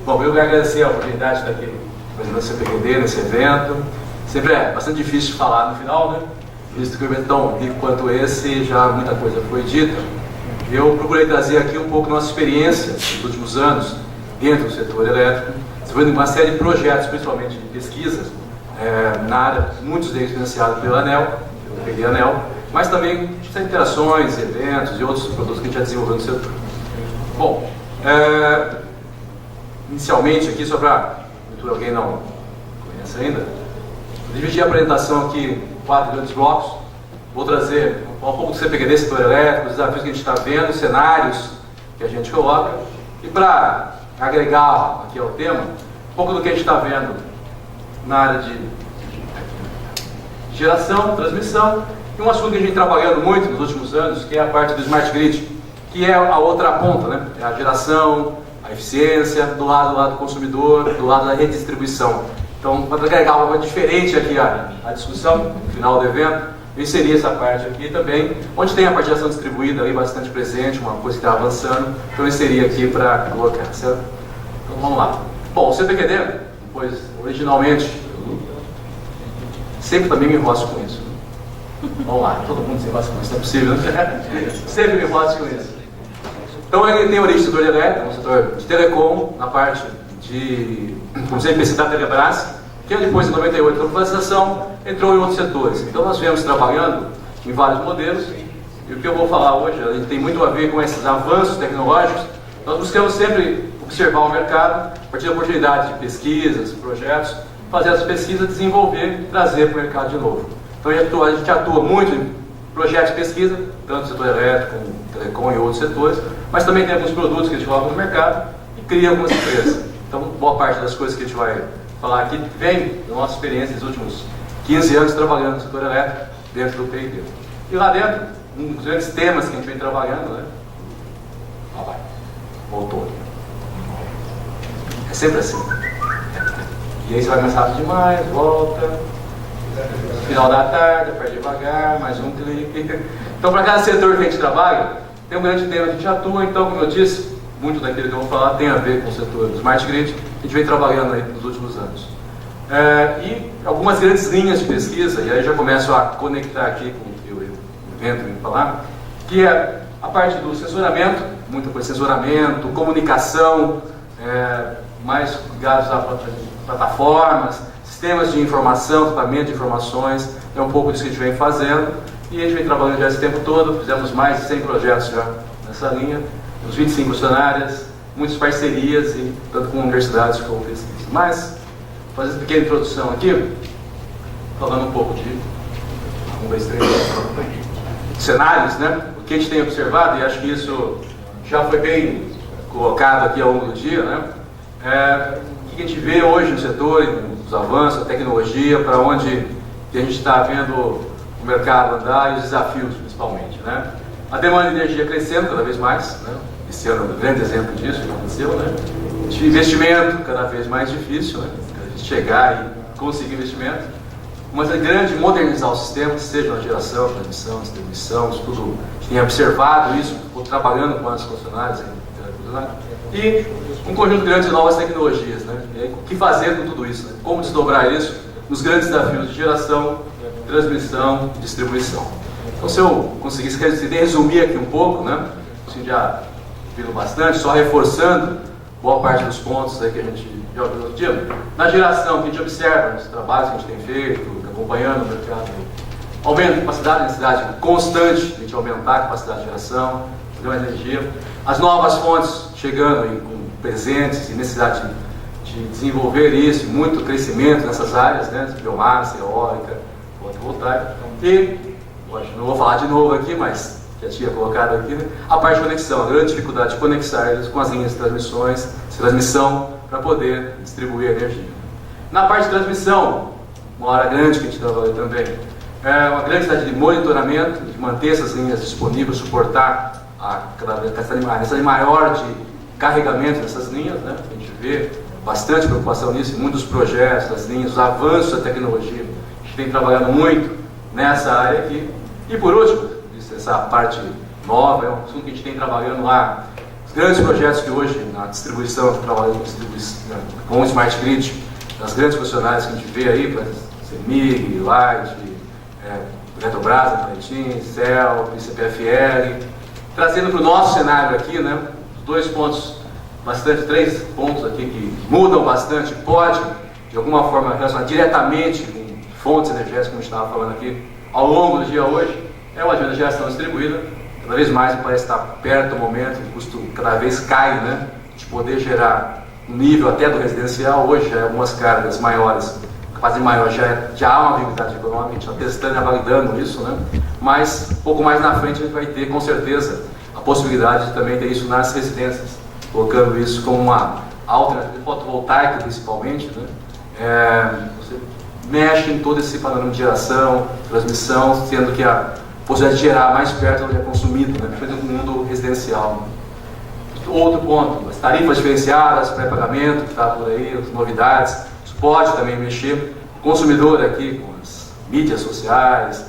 Bom, eu quero agradecer a oportunidade de estar aqui apresentando o CPQD nesse evento. Sempre é bastante difícil de falar no final, né? Visto que o evento é tão rico quanto esse, já muita coisa foi dita. Eu procurei trazer aqui um pouco nossa experiência nos últimos anos dentro do setor elétrico, desenvolvendo uma série de projetos, principalmente de pesquisas, na área, muitos deles financiados pela ANEEL, eu peguei a ANEEL, mas também de interações, eventos e outros produtos que a gente já desenvolveu no setor. Bom, inicialmente aqui, só para alguém não conhece ainda, eu dividi a apresentação aqui em 4 grandes blocos. Vou trazer um pouco do CPQD, setor elétrico, os desafios que a gente está vendo, os cenários que a gente coloca, e para agregar aqui ao tema, um pouco do que a gente está vendo na área de geração, transmissão, e um assunto que a gente vem trabalhando muito nos últimos anos, que é a parte do Smart Grid, que é a outra ponta, né? É a geração, a eficiência, do lado do consumidor, do lado da redistribuição. Então, para agregar algo diferente aqui a discussão, no final do evento, eu inseri essa parte aqui também, onde tem a parte de ação distribuída aí bastante presente, uma coisa que está avançando, então eu inseri aqui para colocar, certo? Então vamos lá. Bom, o CPQD, pois originalmente, sempre também me enrosco com isso. Vamos lá, todo mundo se enrosca com isso, não é possível, né? Sempre me enrosco com isso. Então ele tem origem do setor elétrico, no setor de telecom, na parte de, como sempre, PC da Telebrás, que depois de 98 a privatização entrou em outros setores. Então nós viemos trabalhando em vários modelos, e o que eu vou falar hoje, a gente tem muito a ver com esses avanços tecnológicos. Nós buscamos sempre observar o mercado, a partir da oportunidade de pesquisas, projetos, fazer as pesquisas, desenvolver e trazer para o mercado de novo. Então a gente atua muito em projetos de pesquisa, tanto no setor elétrico, como telecom e outros setores, mas também tem alguns produtos que a gente coloca no mercado e cria algumas empresas. Então boa parte das coisas que a gente vai falar aqui vem da nossa experiência nos últimos 15 anos trabalhando no setor elétrico dentro do P&D. E lá dentro, um dos grandes temas que a gente vem trabalhando, né? Ah, vai. Voltou. É sempre assim. E aí você vai mais rápido demais, volta. Final da tarde, perde devagar, mais um clique. Então, para cada setor que a gente trabalha, tem um grande tema que a gente atua. Então, como eu disse, muito daquilo que eu vou falar tem a ver com o setor do Smart Grid, que a gente vem trabalhando aí nos últimos anos. E algumas grandes linhas de pesquisa, e aí já começo a conectar aqui com o que o evento vem falar, que é a parte do sensoramento, muita coisa de sensoramento, comunicação, mais ligados a plataformas, sistemas de informação, equipamento de informações, é um pouco disso que a gente vem fazendo, e a gente vem trabalhando já esse tempo todo, fizemos mais de 100 projetos já nessa linha, uns 25 funcionárias, muitas parcerias, e tanto com universidades como pesquisa. Mas, fazendo uma pequena introdução aqui, falando um pouco de 1, 2, 3, cenários, né? O que a gente tem observado, e acho que isso já foi bem colocado aqui ao longo do dia, né? O que a gente vê hoje no setor, os avanços, a tecnologia, para onde a gente está vendo o mercado andar e os desafios, principalmente, né? A demanda de energia crescendo cada vez mais, né? Esse ano é um grande exemplo disso que aconteceu, né? De investimento cada vez mais difícil, né? A gente chegar e conseguir investimento. Mas é grande modernizar o sistema, seja na geração, transmissão, distribuição, isso tudo. A gente tem observado isso, estou trabalhando com os funcionários e um conjunto grande de novas tecnologias, né? E aí, o que fazer com tudo isso, né? Como desdobrar isso nos grandes desafios de geração, transmissão e distribuição. Então, se eu conseguisse resumir aqui um pouco, né? Assim, já viram bastante, só reforçando boa parte dos pontos aí que a gente já ouviu no dia. Na geração, que a gente observa nos trabalhos que a gente tem feito, acompanhando o mercado, aumento de capacidade, necessidade constante de a gente aumentar a capacidade de geração, de energia. As novas fontes chegando aí com presentes e necessidade de desenvolver isso, muito crescimento nessas áreas, né? Biomassa, eólica, fotovoltaica. E, hoje não vou falar de novo aqui, mas já tinha colocado aqui, né? A parte de conexão, a grande dificuldade de conectar eles com as linhas de transmissão para poder distribuir energia. Na parte de transmissão, uma área grande que a gente trabalha também, é uma grande necessidade de monitoramento, de manter essas linhas disponíveis, suportar a necessidade maior de carregamento dessas linhas, né? A gente vê bastante preocupação nisso, em muitos projetos, das linhas, os avanços da tecnologia. A gente tem trabalhado muito nessa área aqui. E por último, essa parte nova, é um assunto que a gente tem trabalhando lá, Os grandes projetos que hoje, na distribuição, que trabalham com o Smart Grid, das grandes concessionárias que a gente vê aí, CEMIG, Light, Eletrobras, Parintins, CEL, CPFL, trazendo para o nosso cenário aqui, né, três pontos aqui que mudam bastante, pode, de alguma forma, relacionar diretamente com fontes energéticas, como a gente estava falando aqui, ao longo do dia hoje, é uma agenda de geração distribuída. Cada vez mais parece estar perto do momento, o custo cada vez cai, né, de poder gerar um nível até do residencial. Hoje já algumas cargas maiores, capacidade maior, já há uma viabilidade econômica, a gente está testando e validando isso, né, mas um pouco mais na frente a gente vai ter com certeza a possibilidade de também ter isso nas residências, colocando isso como uma alternativa fotovoltaica principalmente, né. Você mexe em todo esse panorama de geração, transmissão, sendo que a possibilidade de gerar mais perto do que é consumido, né, principalmente no mundo residencial. Outro ponto, as tarifas diferenciadas, pré-pagamento, que está por aí, as novidades, isso pode também mexer o consumidor aqui com as mídias sociais,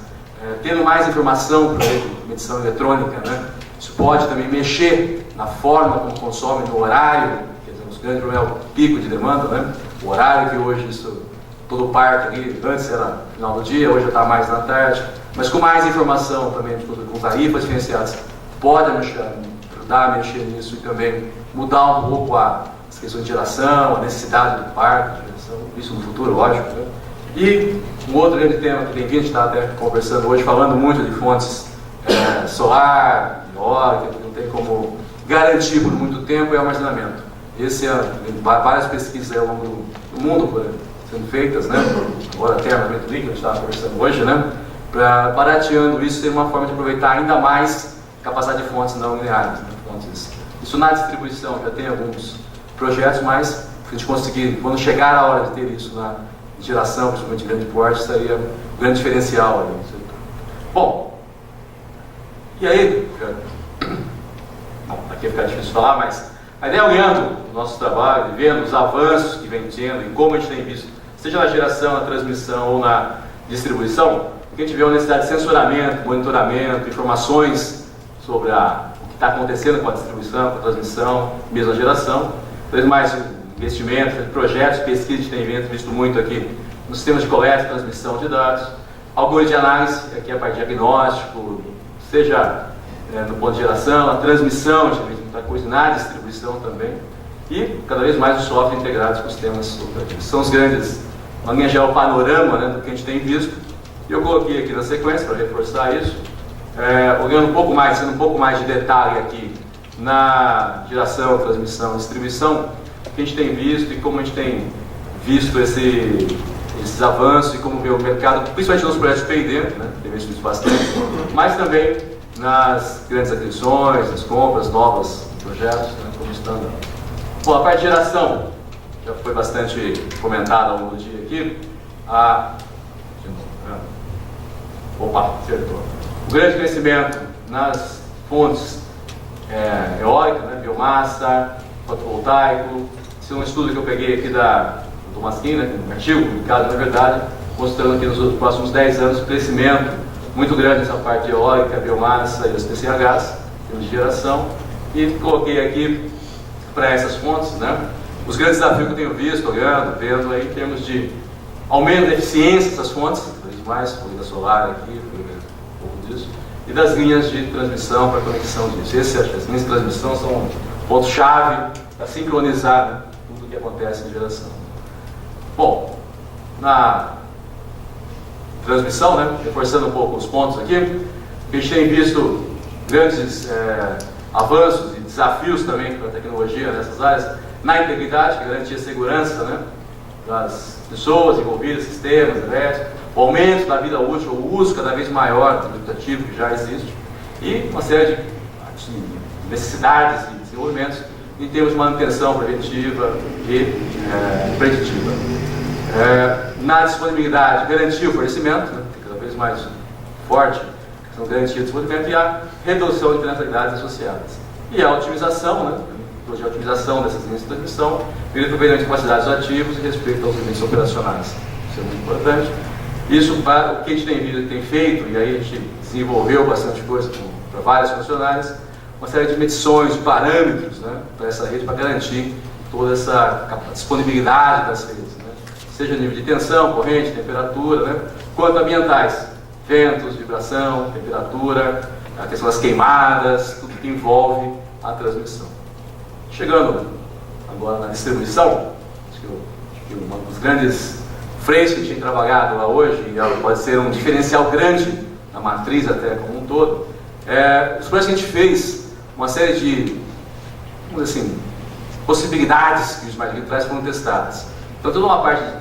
tendo mais informação por aí, medição eletrônica, né, isso pode também mexer na forma como consome, no horário, quer dizer, os grandes problemas, o pico de demanda, né, o horário que hoje todo o parque aqui, antes era no final do dia, hoje já está mais na tarde, mas com mais informação também, com tarifas diferenciadas, pode ajudar a mexer nisso e também mudar um pouco as questões de geração, a necessidade do parque, de geração, isso no futuro, lógico, né? E um outro grande tema que a gente está até conversando hoje, falando muito de fontes solar, eólica, que não tem como garantir por muito tempo, é o armazenamento. Esse ano, várias pesquisas ao longo do mundo sendo feitas, né? Agora até armazenamento líquido, a gente estava conversando hoje, né? Barateando isso, ter uma forma de aproveitar ainda mais capacidade de fontes não lineares, né? Isso na distribuição já tem alguns projetos, mas se a gente conseguir, quando chegar a hora de ter isso na geração, principalmente de grande porte, seria um grande diferencial ali no setor. Bom, e aí, aqui fica difícil falar, mas a ideia, olhando o nosso trabalho, vendo os avanços que vem tendo e como a gente tem visto, seja na geração, na transmissão ou na distribuição, a gente vê uma necessidade de censuramento, monitoramento, informações sobre o que está acontecendo com a distribuição, com a transmissão, mesmo a geração. Talvez mais investimentos, projetos, pesquisas que a gente tem visto muito aqui nos sistemas de coleta e transmissão de dados, algoritmo de análise, aqui a parte de diagnóstico, seja no ponto de geração, a transmissão, a gente vê muita coisa na distribuição também, e cada vez mais os softwares integrados com os sistemas operativos. São os grandes, uma linha geral panorama, né, do que a gente tem visto. E eu coloquei aqui na sequência para reforçar isso, olhando um pouco mais, sendo um pouco mais de detalhe aqui na geração, transmissão e distribuição, o que a gente tem visto e como a gente tem visto esses avanços e como vê o mercado, principalmente nos projetos P&D, né, tem visto bastante, mas também nas grandes aquisições, nas compras, novos projetos, né, como estão. Bom, a parte de geração já foi bastante comentada ao longo do dia aqui. Opa, acertou. O grande crescimento nas fontes eólicas, né, biomassa, fotovoltaico. Esse é um estudo que eu peguei aqui do Maskin, né, um artigo publicado, na verdade, mostrando que nos próximos 10 anos o crescimento muito grande nessa parte eólica, biomassa e os PCHs, de geração. E coloquei aqui para essas fontes, né, os grandes desafios que eu tenho visto, olhando, vendo aí, em termos de aumento da eficiência dessas fontes, mais corrida solar aqui, um pouco disso, e das linhas de transmissão para conexão disso. As linhas de transmissão são um ponto-chave para sincronizar, né, tudo o que acontece em geração. Bom, na transmissão, né, reforçando um pouco os pontos aqui, a gente tem visto grandes avanços e desafios também para a tecnologia nessas áreas, na integridade, que garantia a segurança, né, das pessoas envolvidas, sistemas elétricos, o aumento da vida útil, o uso cada vez maior do aplicativo que já existe, e uma série de necessidades e desenvolvimentos em termos de manutenção preventiva e preditiva. Na disponibilidade, garantir o fornecimento, né, cada vez mais forte, são garantia de desenvolvimento, e a redução de penalidades associadas. E a otimização, né, a otimização dessas linhas de transmissão, pelo aproveitamento de capacidades ativos e respeito aos limites operacionais. Isso é muito importante. Isso, para o que a gente tem feito, e aí a gente desenvolveu bastante coisa para várias funcionárias, uma série de medições, de parâmetros, né, para essa rede, para garantir toda essa disponibilidade das redes, né, seja nível de tensão, corrente, temperatura, né, quanto ambientais, ventos, vibração, temperatura, a questão das queimadas, tudo que envolve a transmissão. Chegando agora na distribuição, acho que uma das grandes frentes que a gente tem trabalhado lá hoje, e ela pode ser um diferencial grande na matriz até como um todo, os projetos que a gente fez, uma série de, vamos dizer assim, possibilidades que o Smart Grid traz foram testadas. Então toda uma parte de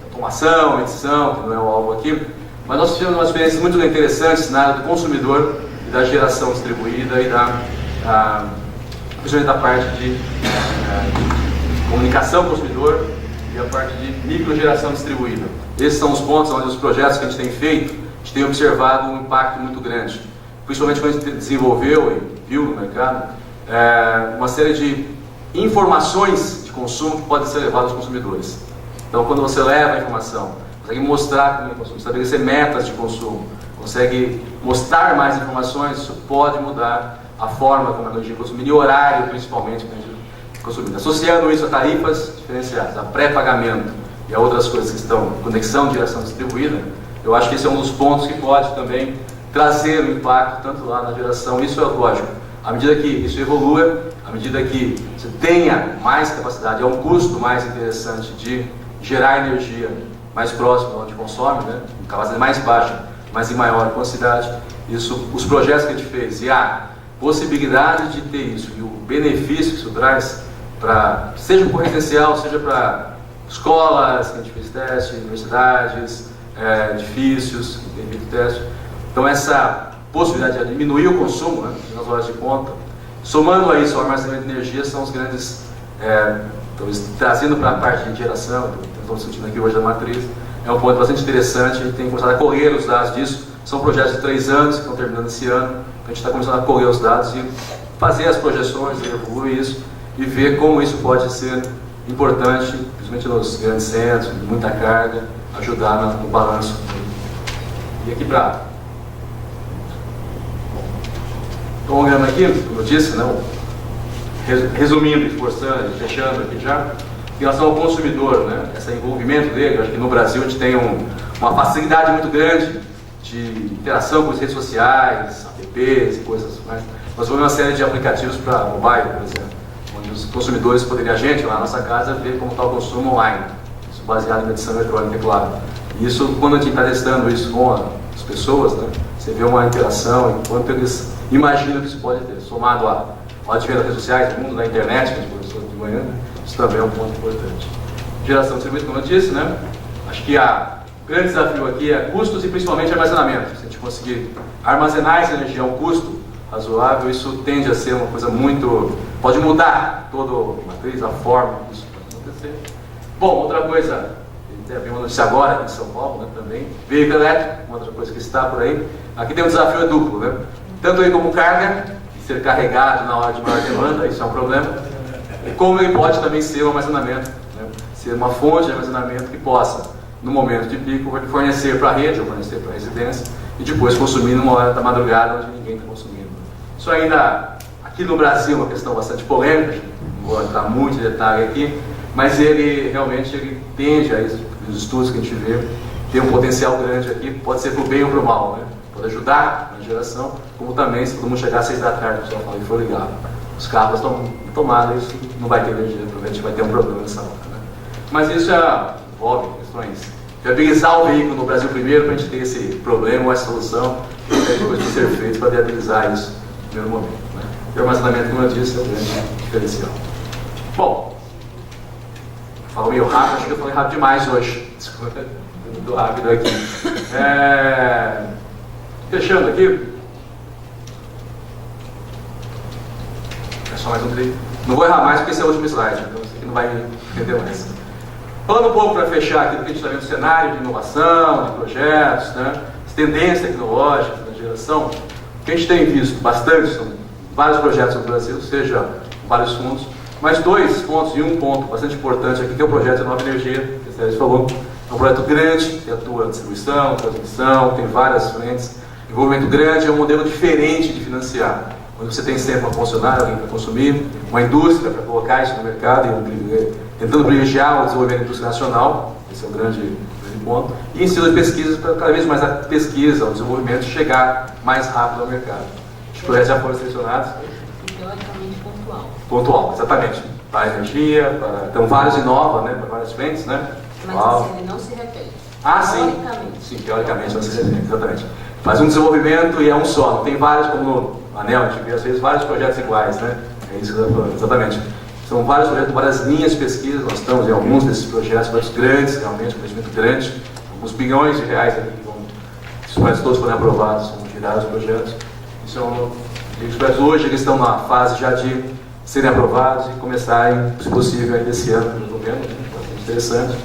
automação, edição, que não é o alvo aqui, mas nós tivemos umas experiências muito interessantes na área do consumidor e da geração distribuída e principalmente da parte de comunicação consumidor e a parte de microgeração distribuída. Esses são os pontos onde os projetos que a gente tem feito, a gente tem observado um impacto muito grande. Principalmente quando a gente desenvolveu e viu no mercado uma série de informações de consumo que podem ser levadas aos consumidores. Então, quando você leva a informação, consegue mostrar como é consumo, estabelecer metas de consumo, consegue mostrar mais informações, isso pode mudar a forma como a energia é consumida e o horário, principalmente, que a energia é consumida. Associando isso a tarifas diferenciadas, a pré-pagamento e a outras coisas que estão em conexão de geração distribuída, eu acho que esse é um dos pontos que pode também trazer um impacto tanto lá na geração. Isso é lógico. À medida que isso evolua, à medida que você tenha mais capacidade, é um custo mais interessante de gerar energia mais próximo de onde consome, né, com capacidade mais baixa, mas em maior quantidade. Isso, os projetos que a gente fez e a possibilidade de ter isso e o benefício que isso traz, seja para o residencial, seja para escolas, que a gente fez teste, universidades, edifícios, que tem feito teste. Então essa possibilidade de diminuir o consumo, né, nas horas de ponta, somando a isso o armazenamento de energia, são os grandes, trazendo para a parte de geração, que estamos discutindo aqui hoje da matriz, é um ponto bastante interessante. A gente tem começado a colher os dados disso. São projetos de 3 anos que estão terminando esse ano. A gente está começando a colher os dados e fazer as projeções, evoluir isso e ver como isso pode ser importante, principalmente nos grandes centros, muita carga, ajudar no balanço. E aqui para estou olhando aqui, como eu disse, né, resumindo, esforçando, fechando aqui já, em relação ao consumidor, né, esse envolvimento dele. Eu acho que no Brasil a gente tem uma facilidade muito grande de interação com as redes sociais, apps e coisas mais. Nós vamos uma série de aplicativos para mobile, por exemplo, onde os consumidores poderiam, a gente lá na nossa casa, ver como está o consumo online. Isso baseado em medição eletrônica, é claro. E isso, quando a gente está testando isso com as pessoas, né, você vê uma interação e quanto eles imaginam que isso pode ter, somado ao advento das redes sociais, o mundo da internet, que a gente conversou de manhã, né, isso também é um ponto importante. Geração distribuída, como eu disse, né, acho que o grande desafio aqui é custos e principalmente armazenamento. Se a gente conseguir armazenar essa energia a um custo razoável, isso tende a ser uma coisa muito... pode mudar toda a matriz, a forma que isso pode acontecer. Bom, outra coisa, teve uma notícia agora em São Paulo, né, também, veículo elétrico, uma outra coisa que está por aí. Aqui tem um desafio duplo, né? Tanto ele como carga, ser carregado na hora de maior demanda, isso é um problema, e como ele pode também ser um armazenamento, né, ser uma fonte de armazenamento que possa, no momento de pico, fornecer para a rede ou fornecer para a residência e depois consumir numa hora da madrugada onde ninguém está consumindo. Isso ainda, aqui no Brasil, é uma questão bastante polêmica, não vou entrar muito em detalhe aqui, mas ele realmente tende a isso, os estudos que a gente vê, tem um potencial grande aqui, pode ser para o bem ou para o mal, né? Pode ajudar na geração, como também se todo mundo chegar às 6 da tarde, o pessoal fala, e for ligado, os carros estão tomados, isso não vai ter energia, provavelmente vai ter um problema nessa hora, né? Mas isso envolve questões. Viabilizar o veículo no Brasil primeiro, para a gente ter esse problema ou essa solução, e depois de ser feito para viabilizar isso no primeiro momento, né? E o armazenamento, como eu disse, é o grande diferencial. Bom, falo meio rápido, acho que eu falei rápido demais hoje. Desculpa, muito rápido aqui. Fechando aqui. É só mais um clique. Não vou errar mais porque esse é o último slide, então isso aqui não vai me entender mais. Falando um pouco para fechar aqui do que a gente está vendo no cenário de inovação, de projetos, né, as tendências tecnológicas da geração, o que a gente tem visto bastante são vários projetos no Brasil, seja vários fundos, mas 2 pontos e um ponto bastante importante aqui, que é o projeto de Nova Energia, que a Sérgio falou. É um projeto grande, que atua na distribuição, transmissão, tem várias frentes, envolvimento grande, é um modelo diferente de financiar. onde você tem sempre uma funcionária, alguém para consumir, uma indústria para colocar isso no mercado, tentando privilegiar o desenvolvimento da indústria nacional, esse é o grande ponto, e ensino de pesquisas para cada vez mais a pesquisa, o desenvolvimento chegar mais rápido ao mercado. Os projetos já foram selecionados. E teoricamente pontual. Pontual, exatamente. Para a energia, então vários inova, né, para várias frentes, né? Mas assim, ele não se repete. Ah, sim. Sim, teoricamente não se repete, exatamente. Faz um desenvolvimento e é um só, não tem vários, como no ANEEL, a gente vê às vezes vários projetos iguais, né? É isso que eu estou falando, exatamente. São vários projetos, várias linhas de pesquisa, nós estamos em alguns desses projetos, projetos grandes, realmente, um investimento grande, alguns bilhões de reais aqui, que vão, se os projetos todos forem aprovados, vão tirar os projetos. Os projetos hoje eles estão na fase já de serem aprovados e começarem, se possível, ainda esse ano, no governo, bastante interessante.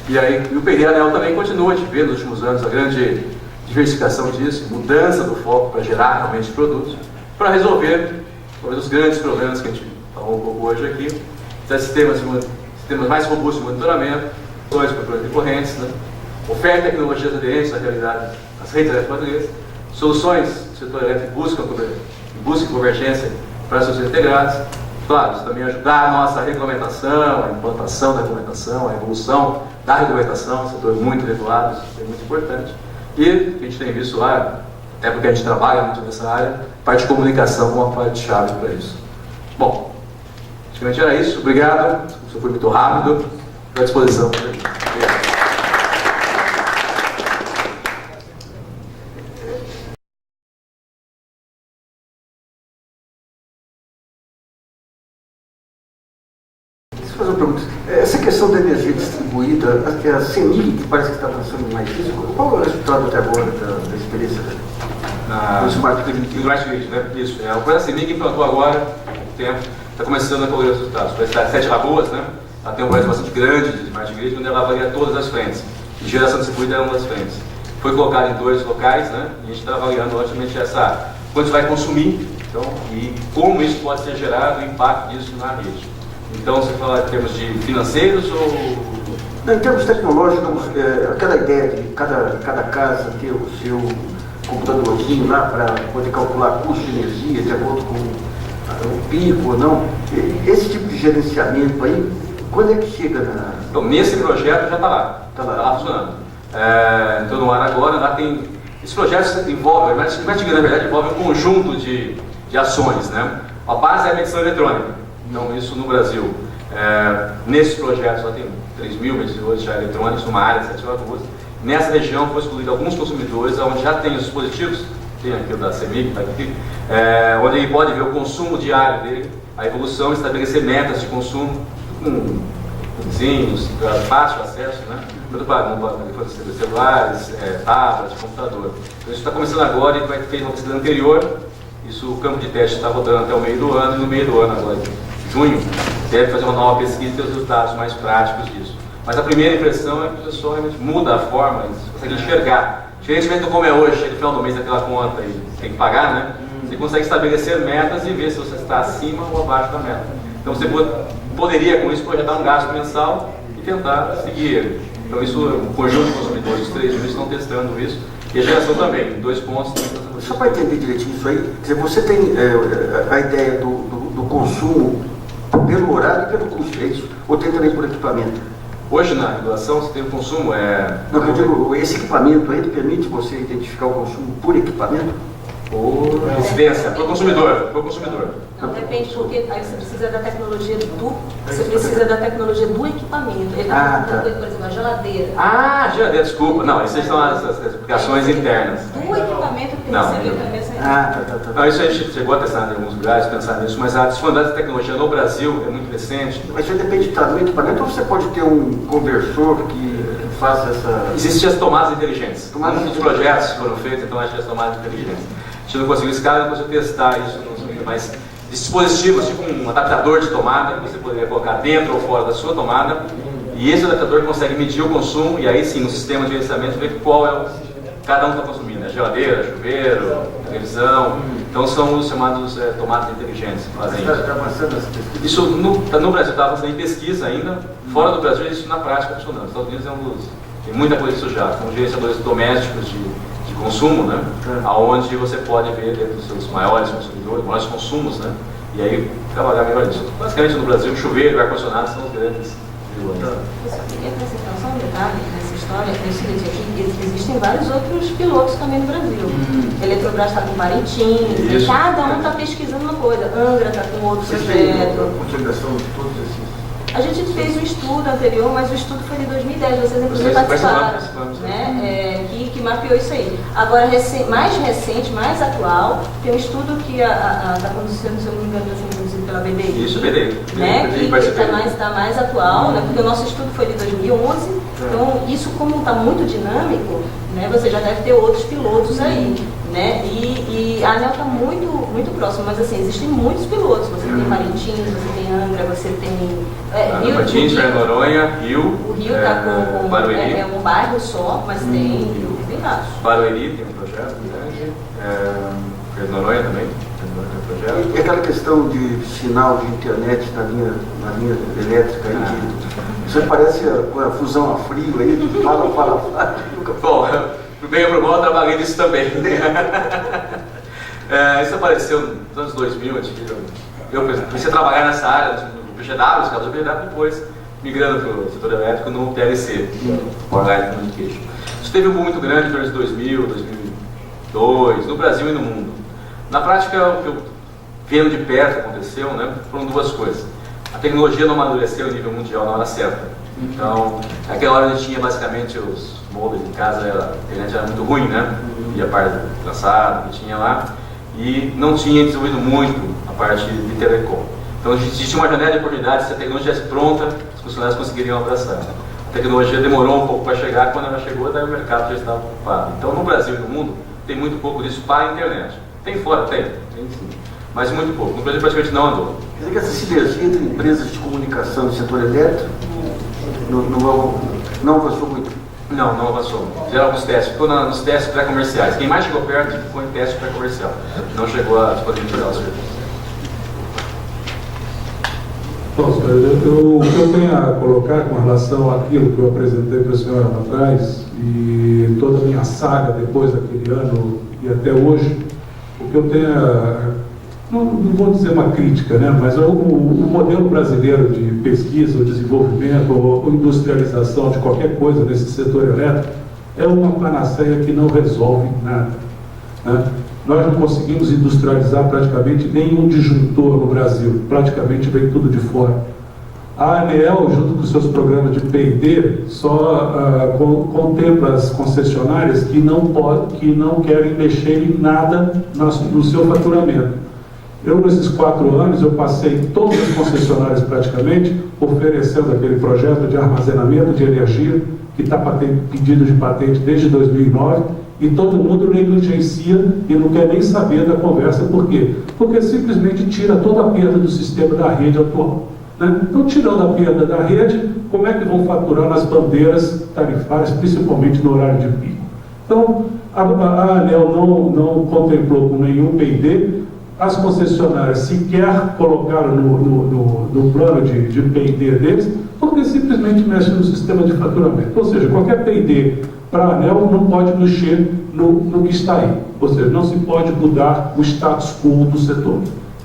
E aí, o PRI ANEEL também continua, a gente vê nos últimos anos a grande diversificação disso, mudança do foco para gerar realmente produtos, para resolver talvez os grandes problemas que a gente falou um pouco hoje aqui, sistemas mais robustos de monitoramento, para problemas recorrentes, né? Oferta de tecnologias aderentes à realidade das redes elétricas portuguesas, soluções do setor elétrico busca convergência para as sociedades integradas. Claro, isso também ajudar a nossa regulamentação, a implantação da regulamentação, a evolução da regulamentação, um setor muito regulado, isso é muito importante. E a gente tem visto lá, até porque a gente trabalha muito nessa área, parte de comunicação como uma parte-chave para isso. Bom, basicamente era isso. Obrigado. Isso foi muito rápido. Estou à disposição. Obrigado. Deixa eu fazer uma pergunta. Essa questão da energia distribuída, a CEMIG, que parece que está avançando mais isso, qual é o resultado até agora da experiência do Smart Grid, né? Isso. O projeto CEMIG implantou agora, há pouco tempo, está começando a colher os resultados. A cidade de Sete Lagoas, né? Ela tem um projeto bastante grande de Smart Grid, onde ela avalia todas as frentes. E geração distribuída é uma das frentes. Foi colocado em 2 locais, né? E a gente está avaliando, logicamente, quanto vai consumir, então, e como isso pode ser gerado, o impacto disso na rede. Então, você fala em termos de financeiros ou... Não, em termos tecnológicos, aquela ideia de cada casa ter o seu computadorzinho lá para poder calcular custo de energia de acordo com o pico ou não, esse tipo de gerenciamento aí, quando é que chega na... Então, nesse projeto já está lá. Está lá funcionando. Então, no ar agora, lá tem... Esse projeto envolve, na verdade, envolve um conjunto de ações, né? A base é a medição eletrônica. Então, isso no Brasil. Nesses projetos, lá tem 3 mil medidores já eletrônicos numa área de 7 lagoas. Nessa região foi excluído alguns consumidores, onde já tem os dispositivos, tem aqui o da CEMIG, está aqui, onde ele pode ver o consumo diário dele, a evolução, estabelecer metas de consumo, com vizinhos, fácil acesso, né? Tudo para celulares, tablets, computador. Então, isso está começando agora e vai ter uma pesquisa anterior. Isso, o campo de teste está rodando até o meio do ano, e no meio do ano, agora, em junho, deve fazer uma nova pesquisa e ter os resultados mais práticos disso. Mas a primeira impressão é que o pessoal realmente muda a forma, eles conseguem enxergar. Diferentemente do como é hoje, no final do mês daquela conta e tem que pagar, né? Você consegue estabelecer metas e ver se você está acima ou abaixo da meta. Então você poderia, com isso, projetar um gasto mensal e tentar seguir ele. Então isso, o conjunto de consumidores, os 3 mil estão testando isso. E a geração também, 2 pontos. Só para entender direitinho isso aí, quer dizer, você tem a ideia do consumo pelo horário e pelo custo, é isso? Ou tem também por equipamento? Hoje na regulação você tem o consumo, Não, eu digo, esse equipamento aí permite você identificar o consumo por equipamento? Por residência, por consumidor. Não, depende, porque aí você precisa da tecnologia do equipamento. Ele está por exemplo, a geladeira. Geladeira, desculpa. Não, essas são as aplicações internas. Do equipamento que não, você viu também. Não, isso a gente chegou a testar em alguns lugares, pensar nisso, mas a disponibilidade de tecnologia no Brasil é muito recente. Mas isso depende do equipamento ou você pode ter um conversor que faça essa... Existem as tomadas inteligentes. Muitos projetos foram feitos, então acho que as tomadas inteligentes. A gente não conseguiu esse caso, não conseguiu testar isso, mas dispositivos, tipo um adaptador de tomada, que você poderia colocar dentro ou fora da sua tomada, e esse adaptador consegue medir o consumo, e aí sim, no sistema de gerenciamento, ver qual é cada um está consumindo, né? Geladeira, chuveiro, televisão. Então são os chamados tomadas inteligentes que fazem isso. Isso no Brasil está avançando em pesquisa ainda, fora do Brasil isso na prática funcionando. Os Estados Unidos é um dos tem muita coisa disso já, são gerenciadores domésticos de consumo, né? Aonde você pode ver dentro dos seus maiores consumidores, maiores consumos, né? E aí trabalhar melhor nisso. Basicamente no Brasil, chuveiro e ar-condicionado são os grandes vilões. Eu só queria acrescentar só um detalhe nessa história, que é o seguinte, aqui existem vários outros pilotos também no Brasil. Eletrobras está com Parintins, cada um está pesquisando uma coisa. Angra está com outro projeto. Concentração de todos esses. A gente fez um estudo anterior, mas o estudo foi de 2010, vocês inclusive participaram, né? Que mapeou isso aí. Agora, mais recente, mais atual, tem um estudo que está conduzido, se eu não me engano, está sendo conduzido pela BDI. Isso, BDI. Né? Que está mais atual, né? Porque o nosso estudo foi de 2011, então isso como está muito dinâmico, né? Você já deve ter outros pilotos aí. Né? E a ANEEL está muito próxima, mas assim, existem muitos pilotos. Você tem Parintins, você tem Angra, você tem Parintins, Noronha, Rio. O Rio está com Barueri. É um bairro só, mas tem vários. Barueri tem um projeto grande, Noronha também tem um projeto. E aquela questão de sinal de internet na linha elétrica aí, você parece com a fusão a frio aí, fala. Bom, pro bem ou pro mal, eu trabalhei nisso também. Isso apareceu nos anos 2000, eu comecei a trabalhar nessa área, no PGW, os casos do PGW, depois migrando para o setor elétrico no PLC, Power Communication. Isso teve um boom muito grande nos anos 2000, 2002, no Brasil e no mundo. Na prática, o que eu vendo de perto aconteceu, né, foram duas coisas. A tecnologia não amadureceu a nível mundial na hora certa. Então, naquela hora a gente tinha basicamente os modems em casa, a internet era muito ruim, né? E a parte do traçado que tinha lá, e não tinha desenvolvido muito a parte de telecom. Então existia uma janela de oportunidade, se a tecnologia estivesse pronta, os funcionários conseguiriam abraçar. A tecnologia demorou um pouco para chegar, quando ela chegou, daí o mercado já estava ocupado. Então no Brasil e no mundo, tem muito pouco disso para a internet. Tem fora? Tem sim. Mas muito pouco. No Brasil praticamente não andou. Quer dizer que essa sinergia entre empresas de comunicação e setor elétrico não avançou muito? Não avançou. Fizeram alguns testes, ficou nos testes pré-comerciais. Quem mais chegou perto foi em teste pré-comercial. Não chegou a disponibilizar o serviço. Bom, o que eu tenho a colocar com relação àquilo que eu apresentei para a senhora lá atrás e toda a minha saga depois daquele ano e até hoje, o que eu tenho não vou dizer uma crítica, né, mas o modelo brasileiro de pesquisa, ou desenvolvimento, ou industrialização de qualquer coisa nesse setor elétrico é uma panaceia que não resolve nada, né? Nós não conseguimos industrializar praticamente nenhum disjuntor no Brasil, praticamente vem tudo de fora. A ANEEL, junto com seus programas de P&D, só contempla as concessionárias que não querem mexer em nada no seu faturamento. Nesses 4 anos, eu passei em todas as concessionárias praticamente, oferecendo aquele projeto de armazenamento de energia, que está pedido de patente desde 2009, e todo mundo negligencia e não quer nem saber da conversa. Por quê? Porque simplesmente tira toda a perda do sistema da rede atual, né? Então, tirando a perda da rede, como é que vão faturar nas bandeiras tarifárias, principalmente no horário de pico? Então, a ANEEL não contemplou com nenhum P&D. As concessionárias sequer colocaram no plano de P&D deles, porque simplesmente mexe no sistema de faturamento. Ou seja, qualquer P&D para a ANEEL não pode mexer no que está aí. Ou seja, não se pode mudar o status quo do setor.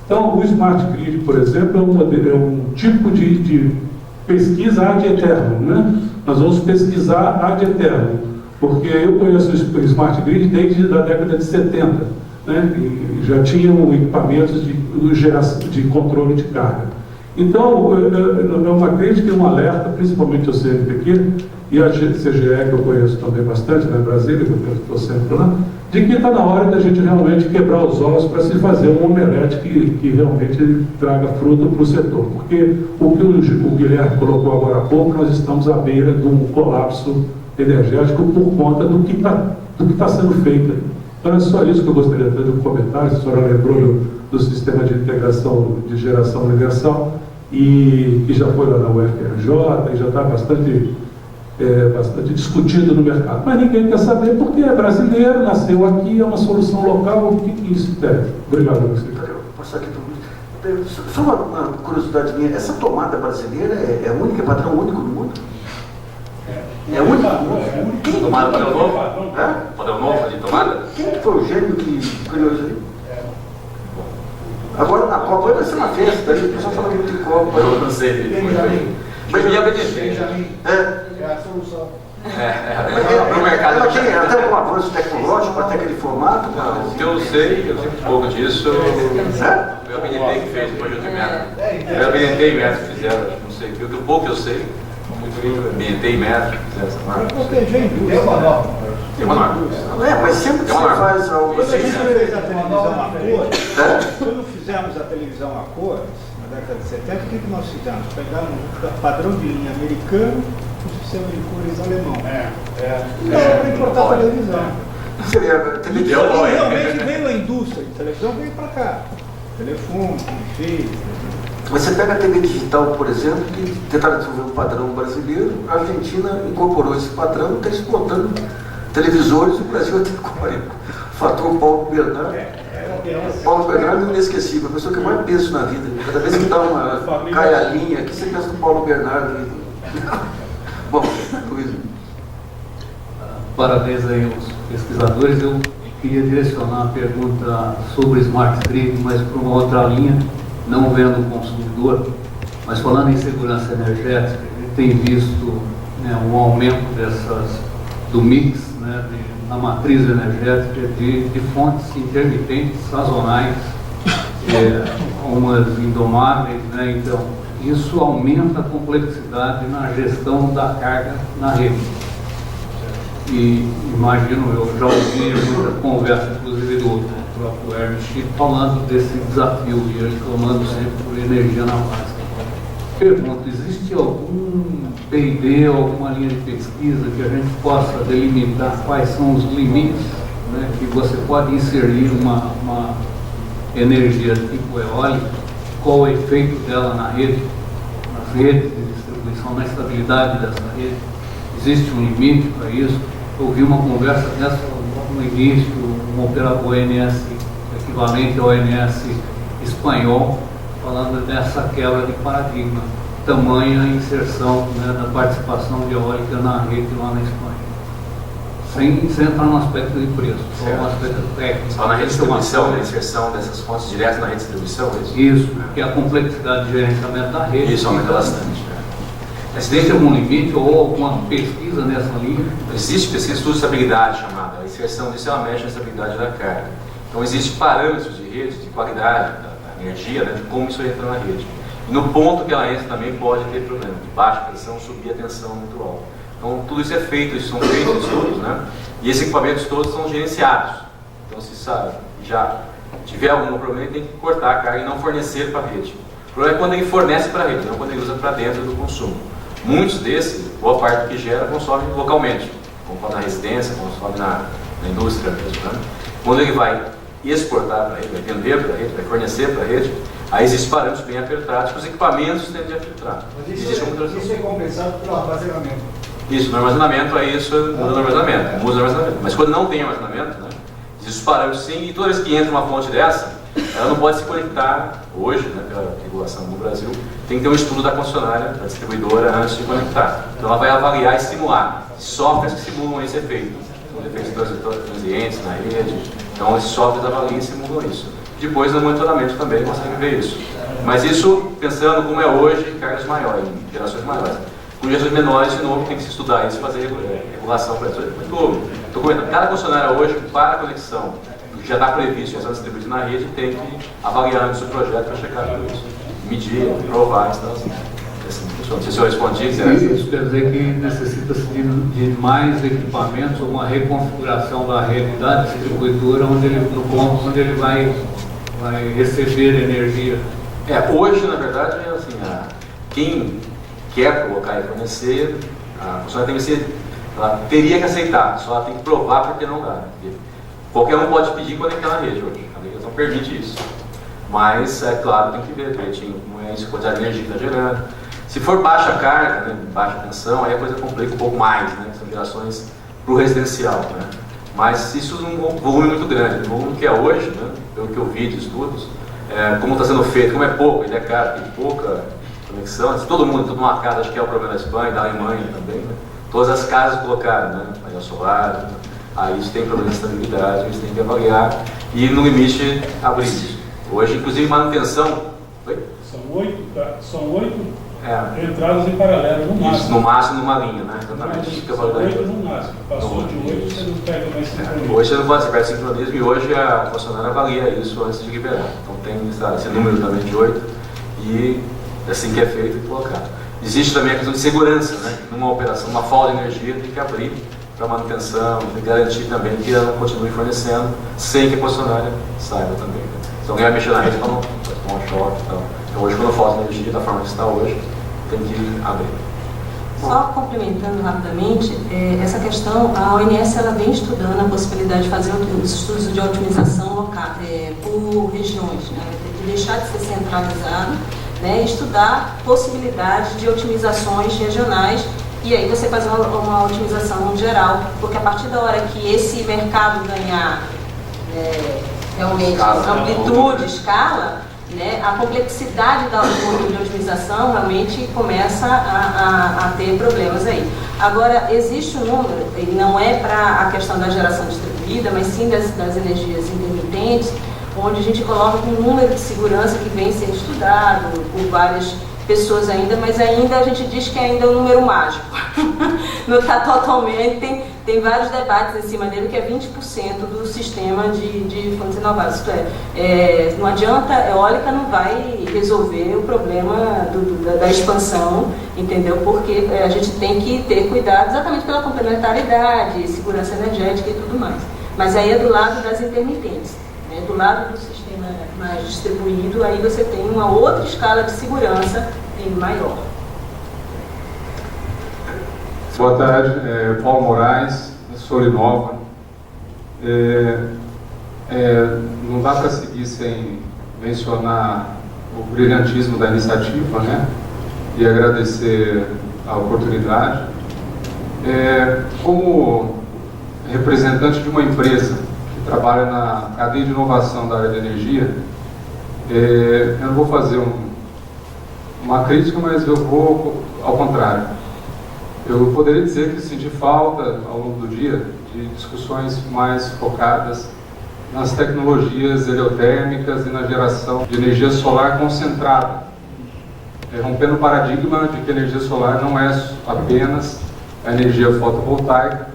Então, o Smart Grid, por exemplo, é um tipo de pesquisa ad eternum, né? Nós vamos pesquisar ad eternum, porque eu conheço o Smart Grid desde a década de 70. Né, e já tinham equipamentos de controle de carga. Então, é uma crítica e um alerta, principalmente ao CNPq e a CGE, que eu conheço também bastante, na Brasília, que eu estou sempre lá, de que está na hora da gente realmente quebrar os ossos para se fazer um omelete que realmente traga fruto para o setor. Porque o que o Guilherme colocou agora há pouco, nós estamos à beira de um colapso energético por conta do que está sendo feito. Então é só isso que eu gostaria de ter um comentário. A senhora lembrou do sistema de integração de geração universal, e que já foi lá na UFRJ e já está bastante discutido no mercado. Mas ninguém quer saber porque é brasileiro, nasceu aqui, é uma solução local, o que isso deve. Obrigado, secretário. Passar aqui só uma curiosidade minha, essa tomada brasileira é única, é padrão único no mundo? É o único. Tomada padrão novo? Hã? Padrão novo de tomada? Quem foi o gênio que criou isso aí? Agora a Copa vai ser uma festa, aí o pessoal fala muito de Copa. Eu não sei. Mas eu ia obedecer. É. É a solução. No mercado. Ela tem até algum avanço tecnológico para ter aquele formato? Não, o que eu sei um pouco disso. É? O meu BNT que fez depois de outro método. O meu BNT e método fizeram, não sei. O pouco que eu sei, BNT e método fizeram essa marca. Proteger a indústria. Tem uma norma. Mas sempre que É uma você norma. faz algo Quando a gente assim. fez a televisão a cores, É? quando fizemos a televisão a cores, na década de 70, o que nós fizemos? Pegamos o padrão de linha americano e o sistema de cores alemão. Então, para importar a televisão. Seria TV de Eu- E realmente veio a indústria de televisão, veio para cá. Telefone, enfeite. Você pega a TV digital, por exemplo, que tentaram desenvolver um padrão brasileiro, a Argentina incorporou esse padrão e está exportando televisores, o Brasil até agora. O fator Paulo Bernardo. Paulo Bernardo é inesquecível, a pessoa que eu mais penso na vida. Cada vez que dá uma cai a linha aqui, você pensa no Paulo Bernardo. Bom, Luiz. Parabéns aí aos pesquisadores. Eu queria direcionar a pergunta sobre Smart Grid, mas para uma outra linha, não vendo o consumidor, mas falando em segurança energética, a gente tem visto, né, um aumento do mix, né, na matriz energética de fontes intermitentes, sazonais, umas indomáveis, né, então isso aumenta a complexidade na gestão da carga na rede. E imagino, eu já ouvi muita conversa, inclusive do próprio Ernst, falando desse desafio e ele clamando sempre por energia na base. Pergunto, existe algum P&D, alguma linha de pesquisa que a gente possa delimitar quais são os limites, né, que você pode inserir uma energia tipo eólica, qual o efeito dela na rede, nas redes de distribuição, na estabilidade dessa rede? Existe um limite para isso? Eu ouvi uma conversa dessa no início, um operador ONS, equivalente ao ONS espanhol, falando dessa quebra de paradigma, tamanha inserção, né, da participação de eólica na rede lá na Espanha. Sem entrar no aspecto de preço, só no aspecto técnico. Só na rede de distribuição, na inserção dessas fontes diretas na rede de distribuição, é isso? Isso, porque a complexidade de gerenciamento da rede. Isso aumenta bastante. Existe algum limite ou alguma pesquisa nessa linha? Existe pesquisa de estudo de estabilidade chamada. A inserção disso ela mexe na estabilidade da carga. Então, existem parâmetros de rede, de qualidade da energia, né, de como isso entra na rede. E no ponto que ela entra também pode ter problema de baixa pressão, subir a tensão muito alta. Então, tudo isso é feito, isso são feitos estudos, né? E esses equipamentos todos são gerenciados. Então, se sabe, já tiver algum problema, ele tem que cortar a carga e não fornecer para a rede. O problema é quando ele fornece para a rede, não quando ele usa para dentro do consumo. Muitos desses, boa parte do que gera, consome localmente, consome na residência, consome na indústria mesmo, né? Quando ele vai exportar para a rede, vai vender para a rede, vai fornecer para a rede, aí existem parâmetros bem apertados que os equipamentos tendem a filtrar. Mas Existe uma transição. isso é compensado pelo armazenamento. Isso, no armazenamento, aí isso muda no armazenamento, muda no armazenamento. Mas quando não tem armazenamento, né, existem os parâmetros sim, e toda vez que entra uma fonte dessa, ela não pode se conectar hoje, né, pela regulação no Brasil, tem que ter um estudo da concessionária, da distribuidora, antes de conectar. Então ela vai avaliar e simular softwares que simulam esse efeito. São efeitos transientes na rede, então esses softwares avaliam e simulam isso. Depois no monitoramento também consegue ver isso. Mas isso pensando como é hoje em cargas maiores, em gerações maiores. Com gerações menores, de novo, tem que se estudar isso e fazer regulação para isso. Estou comentando, cada concessionária hoje, para a conexão, que já está previsto, já está distribuído na rede, tem que avaliar antes do projeto para checar tudo isso. Medir, provar, então assim funciona. Não sei se eu respondi, Isso quer dizer que necessita-se de mais equipamentos, ou uma reconfiguração da rede da distribuidora, no ponto onde ele vai receber energia. Hoje, na verdade, é assim, quem quer colocar e fornecer, a funcionária tem que ser, ela teria que aceitar, só ela tem que provar porque não dá. Qualquer um pode pedir conectar na rede hoje, a legislação permite isso. Mas, é claro, tem que ver direitinho como é isso, a quantidade de energia que está gerando. Se for baixa carga, né, baixa tensão, aí a coisa complica um pouco mais, né, são gerações para o residencial. Né. Mas isso num volume muito grande, o volume que é hoje, né, pelo que eu vi de estudos, como está sendo feito, como é pouco, ele é caro, tem pouca conexão. Se todo mundo, toda uma casa, acho que é o problema da Espanha, da Alemanha também, né, todas as casas colocaram, né? Painel solar, aí isso tem problema de estabilidade, eles têm que avaliar e no limite abrir isso. Hoje, inclusive, manutenção. Oi? São oito entradas em paralelo, no máximo. Isso, no máximo numa linha, né? Exatamente. São 8 no máximo. Passou de 8, você não pega mais sincronismo. Hoje você não pode pegar sincronismo e hoje a funcionária avalia isso antes de liberar. Então tem esse número também de 8 e assim que é feito e colocado. Existe também a questão de segurança, né? Numa operação, uma falta de energia tem que abrir para manutenção, tem que garantir também que ela continue fornecendo sem que a funcionária saiba também. Se alguém vai mexer na rede, vai tomar um choque e tal. Então hoje quando falta energia da forma que está hoje, tem que abrir. Só complementando rapidamente, essa questão, a ONS ela vem estudando a possibilidade de fazer os estudos de otimização local, por regiões, né? De deixar de ser centralizado, né? E estudar possibilidades de otimizações regionais e aí você fazer uma otimização geral, porque a partir da hora que esse mercado ganhar realmente amplitude, escala, né, a complexidade do modelo de otimização realmente começa a ter problemas aí. Agora, existe um número, e não é para a questão da geração distribuída, mas sim das energias intermitentes, onde a gente coloca um número de segurança que vem sendo estudado por várias pessoas ainda, mas ainda a gente diz que ainda é um número mágico. Não está totalmente, tem vários debates em cima dele, que é 20% do sistema de fontes renováveis. Isto não adianta, a eólica não vai resolver o problema da expansão, entendeu? Porque a gente tem que ter cuidado exatamente pela complementariedade, segurança energética e tudo mais. Mas aí é do lado das intermitentes, né? Do lado do sistema mais distribuído, aí você tem uma outra escala de segurança maior. Boa tarde, Paulo Moraes, Solinova. Não dá para seguir sem mencionar o brilhantismo da iniciativa, né? E agradecer a oportunidade. Como representante de uma empresa que trabalha na cadeia de inovação da área de energia, eu não vou fazer uma crítica, mas eu vou ao contrário. Eu poderia dizer que senti falta, ao longo do dia, de discussões mais focadas nas tecnologias heliotérmicas e na geração de energia solar concentrada, rompendo o paradigma de que a energia solar não é apenas a energia fotovoltaica,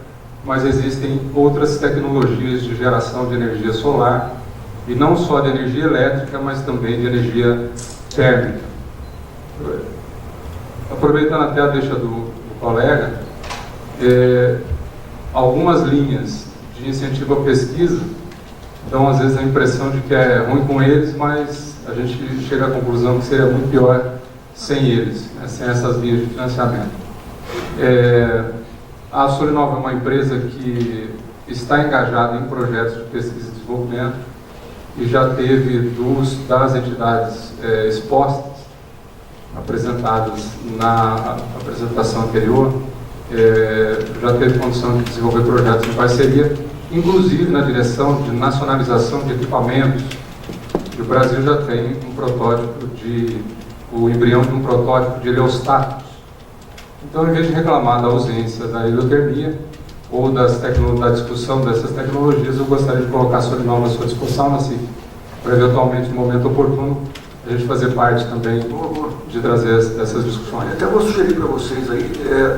mas existem outras tecnologias de geração de energia solar, e não só de energia elétrica, mas também de energia térmica. Aproveitando até a deixa do colega, algumas linhas de incentivo à pesquisa dão às vezes a impressão de que é ruim com eles, mas a gente chega à conclusão que seria muito pior sem eles, né, sem essas linhas de financiamento. A Solinova é uma empresa que está engajada em projetos de pesquisa e desenvolvimento e já teve das entidades expostas, apresentadas na apresentação anterior, já teve condição de desenvolver projetos em parceria, inclusive na direção de nacionalização de equipamentos. O Brasil já tem o embrião de um protótipo de heliostáticos. Então, em vez de reclamar da ausência da heliotermia ou da discussão dessas tecnologias, eu gostaria de colocar a Solinova à sua disposição, assim, para eventualmente, no momento oportuno, a gente fazer parte também de trazer essas discussões. Até vou sugerir para vocês aí,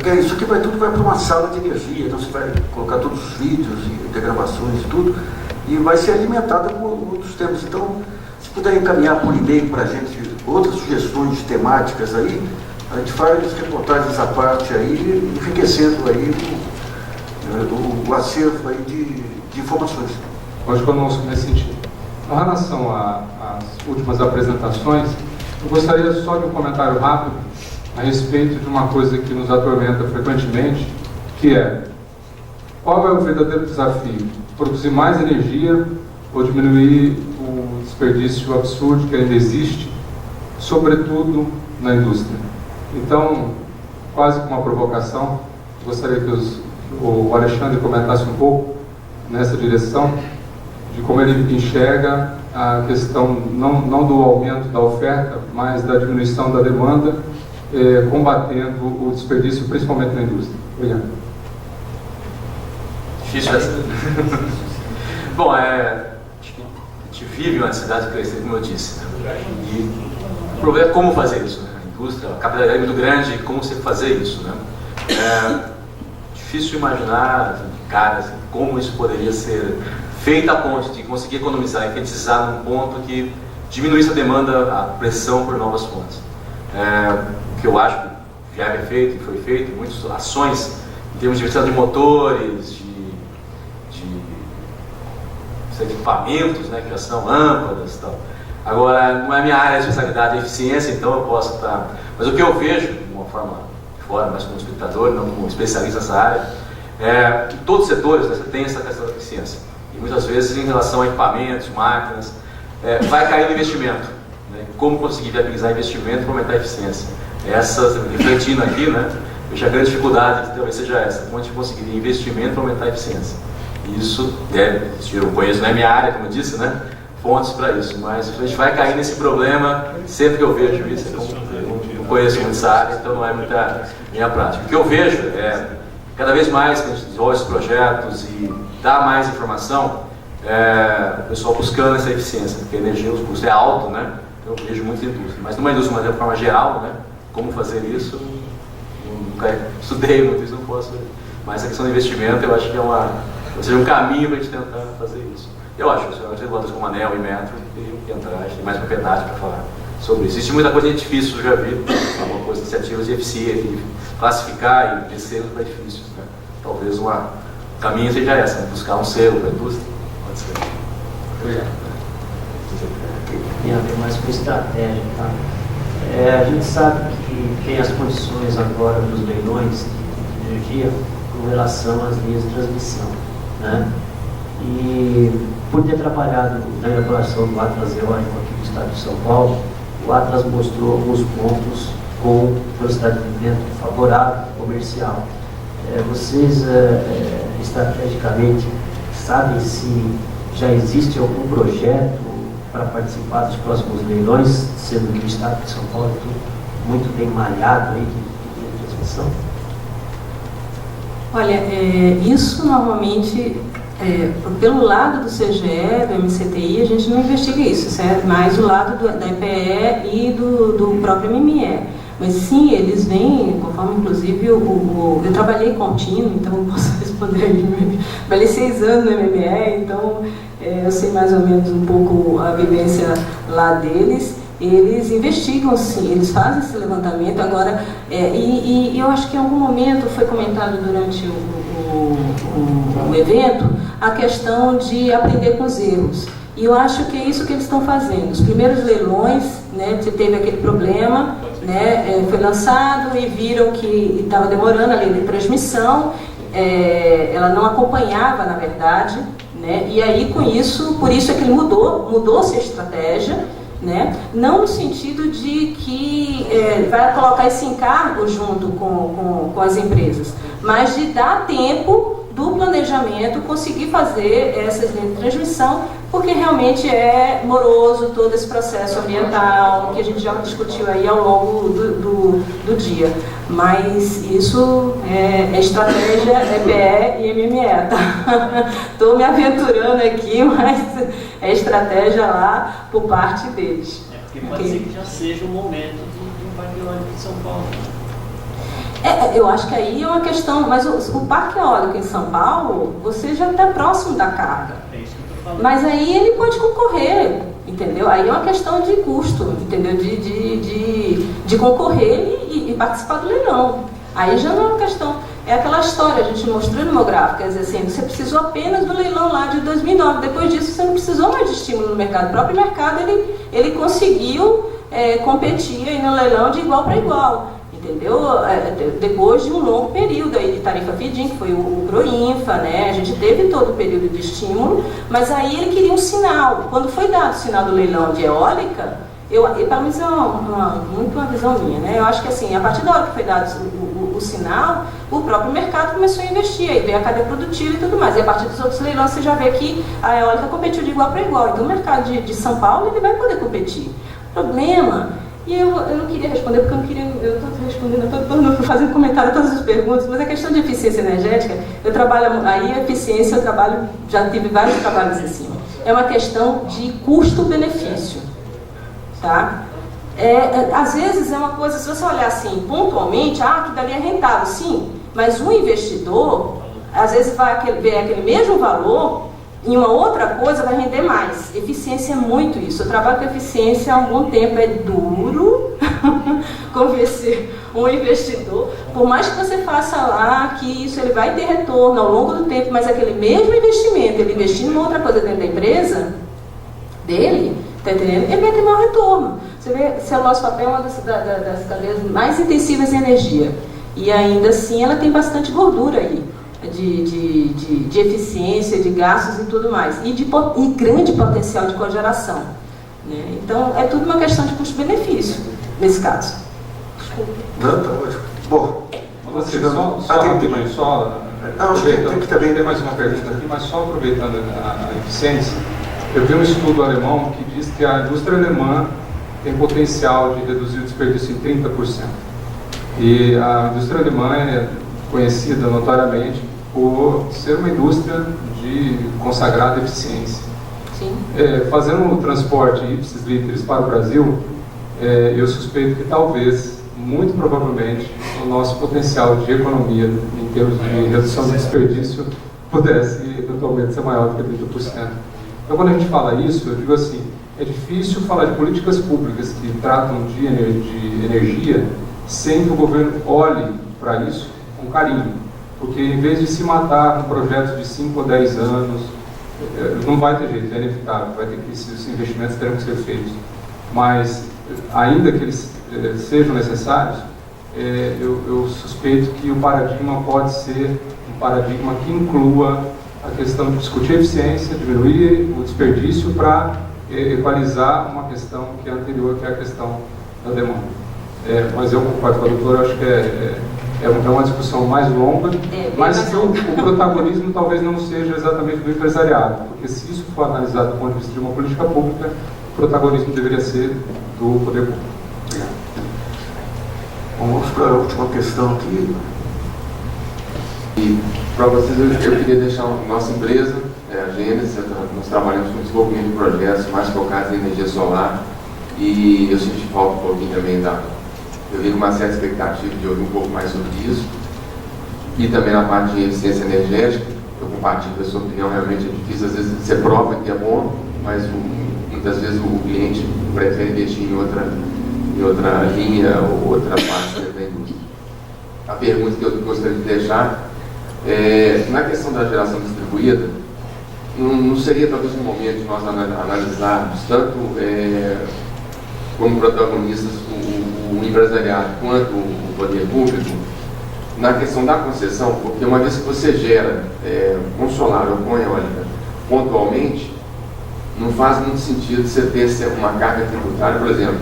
que isso aqui tudo vai para uma sala de energia, então você vai colocar todos os vídeos e gravações e tudo, e vai ser alimentada por outros temas. Então, se puder encaminhar por e-mail para a gente outras sugestões temáticas aí, a gente faz reportagens à parte aí, enriquecendo aí o acervo aí de informações. Pode conosco nesse sentido. Em relação às últimas apresentações, eu gostaria só de um comentário rápido a respeito de uma coisa que nos atormenta frequentemente, que é: qual é o verdadeiro desafio? Produzir mais energia ou diminuir o desperdício absurdo que ainda existe, sobretudo na indústria? Então, quase com uma provocação, gostaria que o Alexandre comentasse um pouco nessa direção, de como ele enxerga a questão não do aumento da oferta, mas da diminuição da demanda, combatendo o desperdício, principalmente na indústria. Obrigado. Difícil essa. Bom, a gente vive uma cidade crescente, como eu disse, né? E o problema é como fazer isso, né? A indústria, a capitalidade é muito grande, como você fazer isso, né? É difícil imaginar, cara, assim, como isso poderia ser feito a ponto de conseguir economizar e petizar num ponto que diminuísse a demanda, a pressão por novas fontes. O que eu acho que já é feito e foi feito, muitas ações em termos de diversidade de motores, de equipamentos, né, que são lâmpadas e tal. Agora, não é minha área de especialidade, eficiência, então eu posso estar... Mas o que eu vejo, de uma forma de fora, mais como espectador, não como especialista nessa área, é que todos os setores, né, você tem essa questão da eficiência. E muitas vezes, em relação a equipamentos, máquinas, vai cair no investimento. Né? Como conseguir viabilizar investimento para aumentar a eficiência. Refletindo aqui, né, vejo a grande dificuldade que talvez seja essa, como a gente conseguir investimento para aumentar a eficiência. Isso eu conheço, não é minha área, como eu disse, né? Fontes para isso, mas a gente vai cair nesse problema sempre que eu vejo isso. Eu não conheço muito essa área, então não é muita minha prática. O que eu vejo é, cada vez mais que a gente desenvolve esses projetos e dá mais informação, o pessoal buscando essa eficiência, porque a energia, os custos é alto, né? Eu vejo muita indústria, mas numa indústria, mas de forma geral, né? Como fazer isso, eu nunca estudei muito isso, não posso. Mas essa questão de investimento, eu acho que seja um caminho para a gente tentar fazer isso. Eu acho que os reguladores como ANEEL e Metro teriam que entrar, a gente tem mais propriedade para falar sobre isso. Existe muita coisa de edifícios, eu já vi, alguma coisa, iniciativas de eficiência, de classificar e descer para edifícios. Né? Talvez o caminho seja essa, né? Buscar um selo para a indústria. Pode ser. Tem a ver mais com estratégia, tá? A gente sabe que tem as condições agora dos leilões de energia com relação às linhas de transmissão, né? E por ter trabalhado na elaboração do Atlas Eólico aqui do estado de São Paulo, o Atlas mostrou alguns pontos com velocidade de vento favorável, comercial. Vocês, estrategicamente, sabem se já existe algum projeto para participar dos próximos leilões, sendo que o estado de São Paulo é tudo muito bem malhado aí de transmissão? Olha, isso normalmente, pelo lado do CGE, do MCTI, a gente não investiga isso é mais do lado da EPE e do próprio MME. Mas sim, eles vêm, conforme inclusive eu trabalhei contínuo, então eu posso responder ali. Trabalhei 6 anos no MME, então eu sei mais ou menos um pouco a vivência lá deles. Eles investigam sim, eles fazem esse levantamento agora, e eu acho que em algum momento foi comentado durante o evento a questão de aprender com os erros. E eu acho que é isso que eles estão fazendo. Os primeiros leilões, né, teve aquele problema, né, foi lançado e viram que estava demorando a linha de transmissão, ela não acompanhava, na verdade, né, e aí com isso, por isso é que ele mudou-se a estratégia, né, não no sentido de que vai colocar esse encargo junto com as empresas, mas de dar tempo do planejamento, conseguir fazer essas linhas de transmissão, porque realmente é moroso todo esse processo ambiental, que a gente já discutiu aí ao longo do dia. Mas isso é estratégia EPE e MME, tá? Estou me aventurando aqui, mas é estratégia lá por parte deles. Porque pode ser que já seja o momento do parque eólico em São Paulo. Eu acho que aí é uma questão, mas o parque eólico em São Paulo, você já está próximo da carga. É isso que eu estou falando. Mas aí ele pode concorrer, entendeu? Aí é uma questão de custo, entendeu? De concorrer e participar do leilão. Aí já não é uma questão, é aquela história, a gente mostrou no meu gráfico, quer dizer assim, você precisou apenas do leilão lá de 2009, depois disso você não precisou mais de estímulo no mercado. O próprio mercado, ele conseguiu competir aí no leilão de igual para igual. Entendeu? Depois de um longo período aí de tarifa feed-in, que foi o Proinfa, né? A gente teve todo o período de estímulo, mas aí ele queria um sinal. Quando foi dado o sinal do leilão de eólica, pelo menos é muito uma visão minha, né? Eu acho que assim, a partir da hora que foi dado o sinal, o próprio mercado começou a investir, aí veio a cadeia produtiva e tudo mais. E a partir dos outros leilões você já vê que a eólica competiu de igual para igual. Então o mercado de São Paulo ele vai poder competir. O problema E eu não queria responder, porque eu estou respondendo a todo mundo, fazendo comentário a todas as perguntas, mas a questão de eficiência energética, eu trabalho, aí a eficiência eu trabalho, já tive vários trabalhos em cima. É uma questão de custo-benefício, tá? Às vezes é uma coisa, se você olhar assim, pontualmente, que dali é rentável, sim, mas o investidor, às vezes vai ver aquele mesmo valor, em uma outra coisa vai render mais. Eficiência é muito isso. Eu trabalho com eficiência há algum tempo. É duro convencer um investidor. Por mais que você faça lá que isso ele vai ter retorno ao longo do tempo, mas aquele mesmo investimento, ele investir em outra coisa dentro da empresa dele, tá entendendo? Ele vai ter maior retorno. Você vê, celulose papel é uma das cadeias mais intensivas em energia. E ainda assim ela tem bastante gordura aí. De eficiência, de gastos e tudo mais, e grande potencial de cogeração, né? Então, é tudo uma questão de custo-benefício, nesse caso. Desculpa. Não, tá ótimo. Bom, Você, só rapidinho, tem que também tem mais uma pergunta aqui, mas só aproveitando a eficiência, eu vi um estudo alemão que diz que a indústria alemã tem potencial de reduzir o desperdício em 30%. E a indústria alemã é conhecida notoriamente por ser uma indústria de consagrada eficiência. Sim. Fazendo o transporte ipsis literis para o Brasil, eu suspeito que talvez, muito provavelmente, o nosso potencial de economia em termos de redução de desperdício pudesse eventualmente ser maior do que 30%. Então, quando a gente fala isso, eu digo assim, é difícil falar de políticas públicas que tratam de energia sem que o governo olhe para isso com carinho. Porque em vez de se matar num projeto de 5 ou 10 anos, não vai ter jeito, é inevitável, esses investimentos terão que ser feitos. Mas, ainda que eles sejam necessários, eu suspeito que o paradigma pode ser um paradigma que inclua a questão de discutir eficiência, diminuir o desperdício para equalizar uma questão que é anterior, que é a questão da demanda. Mas eu concordo com a doutora, acho que é uma discussão mais longa, mas que o protagonismo talvez não seja exatamente do empresariado, porque se isso for analisado do ponto de vista de uma política pública, o protagonismo deveria ser do poder público. Obrigado. Bom, vamos para a última questão aqui. E para vocês, eu queria deixar a nossa empresa, a Gênesis, nós trabalhamos com desenvolvimento de projetos mais focados em energia solar, e eu senti falta um pouquinho também eu vi uma certa expectativa de ouvir um pouco mais sobre isso, e também na parte de eficiência energética. Eu compartilho da sua opinião, realmente é difícil, às vezes você prova que é bom, mas muitas vezes o cliente prefere investir em outra linha ou outra parte da indústria. A pergunta que eu gostaria de deixar na questão da geração distribuída, não seria talvez um momento de nós analisarmos tanto como protagonistas o empresariado quanto o poder público na questão da concessão, porque uma vez que você gera com solar ou com eólica pontualmente, não faz muito sentido você ter uma carga tributária. Por exemplo,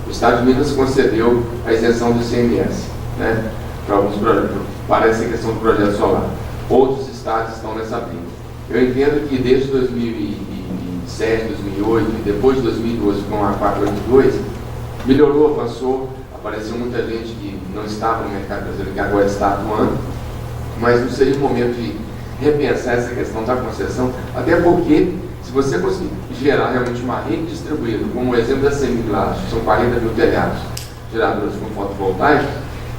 o Estado de Minas concedeu a isenção do ICMS, né, para alguns projetos, para essa questão do projeto solar. Outros estados estão nessa briga. Eu entendo que desde 2007, 2008 e depois de 2012 com a 482, melhorou, avançou, apareceu muita gente que não estava no mercado brasileiro, que agora está atuando, mas não seria o momento de repensar essa questão da concessão, até porque se você conseguir gerar realmente uma rede distribuída, como o exemplo da Semiglass, que são 40 mil telhados geradores com fotovoltaico,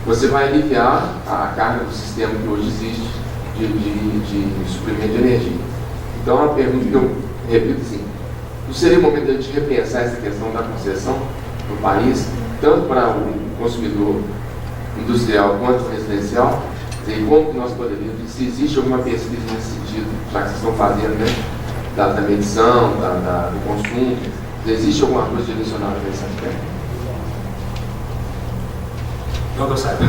você vai aliviar a carga do sistema que hoje existe de suprimento de energia. Então, é uma pergunta que eu repito assim, não seria o momento de a gente repensar essa questão da concessão no país, tanto para o consumidor industrial quanto residencial, e como que nós poderíamos, se existe alguma pesquisa nesse sentido, já que vocês estão fazendo, né, da medição, do consumo, existe alguma coisa direcionada nesse aspecto? Não, eu saiba.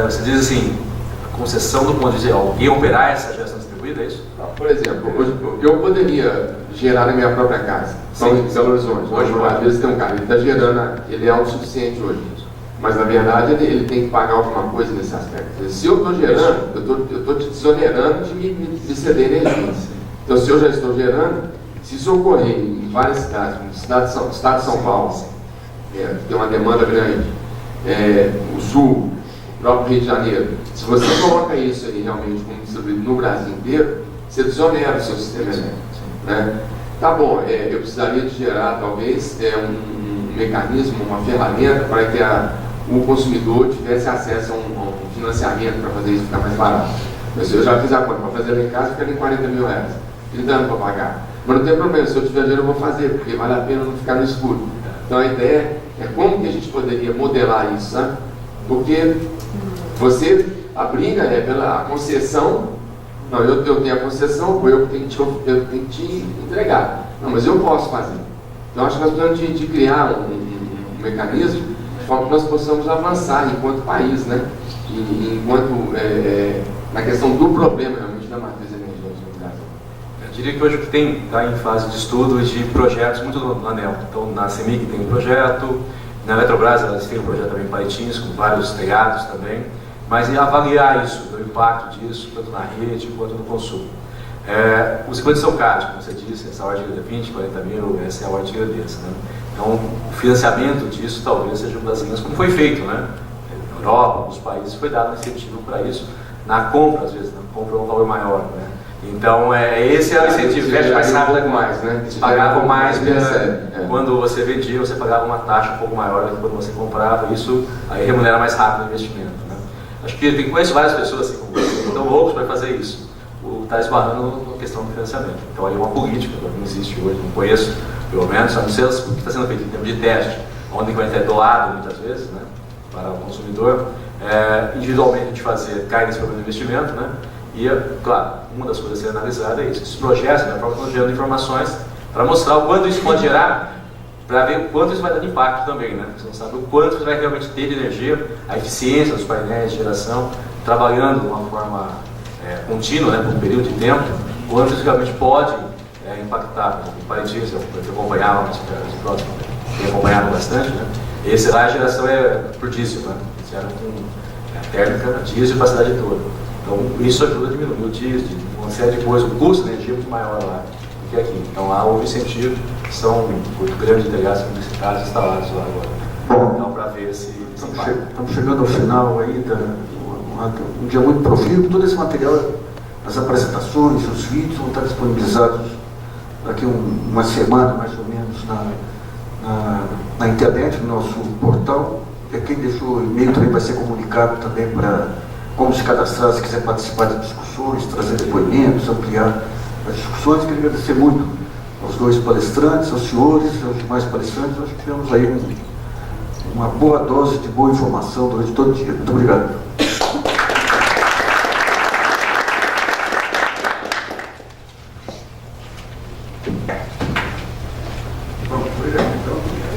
Você diz assim, a concessão do ponto de vista, alguém operar essa geração distribuída, é isso? Por exemplo, eu poderia gerar na minha própria casa, são em Belo Horizonte. Hoje, às vezes tem um cara, ele está gerando, ele é autossuficiente hoje, mas na verdade ele tem que pagar alguma coisa nesse aspecto. Se eu estou gerando, eu estou te desonerando de me ceder energia. Então, se eu já estou gerando, se isso ocorrer em várias cidades, como o estado de São Paulo, tem uma demanda grande, o Sul, o próprio Rio de Janeiro, se você coloca isso aí realmente como distribuído no Brasil inteiro, você desonera o seu sistema elétrico. Né? Tá bom, eu precisaria de gerar talvez um mecanismo, uma ferramenta para que o consumidor tivesse acesso a um financiamento para fazer isso ficar mais barato. Mas eu já fiz a conta, para fazer lá em casa fica em 40 mil reais, 30 anos para pagar. Mas não tem problema, se eu tiver dinheiro eu vou fazer, porque vale a pena não ficar no escuro. Então a ideia é como que a gente poderia modelar isso, sabe? Porque a briga é pela concessão. Não, eu tenho a concessão, eu tenho que te entregar. Não, mas eu posso fazer. Então acho que nós precisamos de criar um mecanismo de forma que nós possamos avançar enquanto país, né? Enquanto na questão do problema realmente da matriz energética no Brasil. Eu diria que hoje o que está em fase de estudo de projetos muito no ANEEL. Então na CEMIG tem um projeto, na Eletrobras elas têm um projeto também em Paitins, com vários telhados também, mas avaliar isso, o impacto disso, tanto na rede quanto no consumo. Os equipamentos são caros, como você disse, essa ordem de 20, 40 mil, essa é a ordem de grandeza, né? Então o financiamento disso talvez seja uma das linhas, como foi feito, né? Na Europa, nos países, foi dado um incentivo para isso, na compra, às vezes, na compra é um valor maior, né? Então, esse é o incentivo, fecha mais rápido, mais, né? Eles pagavam mais, quando você vendia, você pagava uma taxa um pouco maior do que quando você comprava, isso aí remunera mais rápido o investimento, né? Acho que conheço várias pessoas assim como você, que estão loucos para fazer isso, está esbarrando na questão do financiamento. Então, aí é uma política que não existe hoje, não conheço, pelo menos, a não ser o que está sendo feito em termos de teste, onde vai ter doado muitas vezes, né, para o consumidor, individualmente a gente cai nesse problema de investimento, né? E, claro, uma das coisas a ser analisada é isso, esses projetos, né, estão gerando informações para mostrar o quanto isso pode gerar, para ver o quanto isso vai dar de impacto também, né? Você não sabe o quanto você vai realmente ter de energia, a eficiência dos painéis de geração, trabalhando de uma forma contínua, né, por um período de tempo, quanto isso realmente pode impactar. Em Paitins, eu acompanhava, mas tenho acompanhado bastante, né? Esse lá a geração é por diesel, né? Eles eram com térmica, diesel para a cidade toda. Então isso ajuda a diminuir o diesel, uma série de coisas, o custo da energia é muito maior lá do que aqui. Então lá houve incentivo, são muito grandes telhados publicitários instalados lá agora. Bom, então para ver esse impacto. Estamos chegando ao final aí um dia muito profícuo. Todo esse material, as apresentações, os vídeos vão estar disponibilizados daqui uma semana mais ou menos na internet, no nosso portal. E quem deixou o e-mail também vai ser comunicado também para como se cadastrar, se quiser participar das discussões, trazer depoimentos, ampliar as discussões. Queria agradecer muito aos dois palestrantes, aos senhores, aos demais palestrantes. Acho que tivemos aí uma boa dose de boa informação durante todo o dia. Muito obrigado. Vamos, obrigado, então.